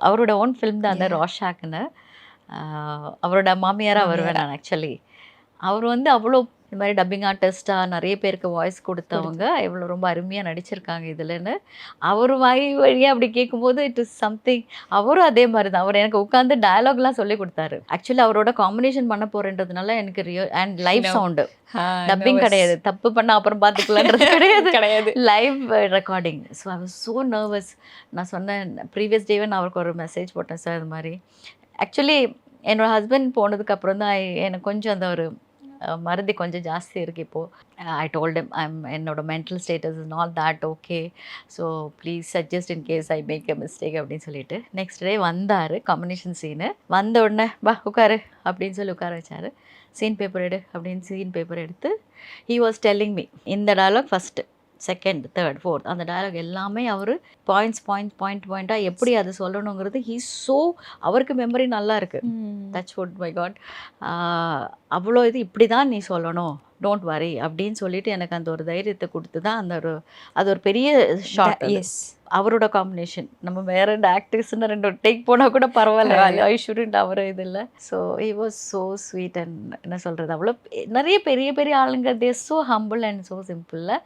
அவரோட own film தான் அந்த ரோஷாக்னு. அவரோட மாமியாராக வருவேன் நான் ஆக்சுவலி. அவர் வந்து அவ்வளோ இந்த மாதிரி டப்பிங் ஆர்டிஸ்டாக நிறைய பேருக்கு வாய்ஸ் கொடுத்தவங்க எவ்வளோ ரொம்ப அருமையாக நடிச்சிருக்காங்க இதுலன்னு அவர் வாய் வழியாக அப்படி கேட்கும்போது இட் இஸ் சம்திங். அவரும் அதே மாதிரி தான். அவர் எனக்கு உட்காந்து டயலாக்லாம் சொல்லி கொடுத்தாரு. ஆக்சுவலி அவரோட காம்பினேஷன் பண்ண போகிறேன்றதுனால எனக்கு அண்ட் லைவ் சவுண்டு, டப்பிங் கிடையாது. தப்பு பண்ண அப்புறம் பார்த்துக்கலான்றது கிடையாது, live recording. So I was so nervous. நான் சொன்னேன் ப்ரீவியஸ் டேவே நான் அவருக்கு ஒரு மெசேஜ் போட்டேன் சார் இது மாதிரி. ஆக்சுவலி என்னோட ஹஸ்பண்ட் போனதுக்கப்புறம் தான் எனக்கு கொஞ்சம் அந்த ஒரு மறதி கொஞ்சம் ஜாஸ்தி இருக்குது இப்போது. ஐ டோல்ட் ஹிம் என்னோட mental status is not that okay, so please suggest in case I make a mistake அப்படின்னு சொல்லிட்டு. நெக்ஸ்ட் டே வந்தார் காம்பினேஷன் சீனு. வந்த உடனே வா உட்காரு அப்படின்னு சொல்லி உட்கார வச்சார். சீன் பேப்பர் எடு அப்படின்னு சீன் பேப்பர் எடுத்து ஹி வாஸ் டெல்லிங் மீ இந்த dialogue first, second, third, fourth அந்த டயலாக் எல்லாமே அவர் பாயிண்ட்டாக எப்படி அதை சொல்லணுங்கிறது அவருக்கு மெமரி நல்லா இருக்குது. Touch wood my God. அவ்வளோ இது இப்படி தான் நீ சொல்லணும், டோன்ட் வரி அப்படின்னு சொல்லிட்டு எனக்கு அந்த ஒரு தைரியத்தை கொடுத்து தான் அது ஒரு பெரிய ஷாட். எஸ், அவரோட காம்பினேஷன். நம்ம வேற 2 ஆக்டர்ஸ்ன்னு 2 டேக் போனால் கூட பரவாயில்ல, ஐ ஷுடன்ட் அவர் இது இல்லை. So he was so sweet and என்ன சொல்கிறது, அவ்வளோ நிறைய பெரிய பெரிய ஆளுங்க தே ஸோ ஹம்பிள் அண்ட் ஸோ சிம்பிளில்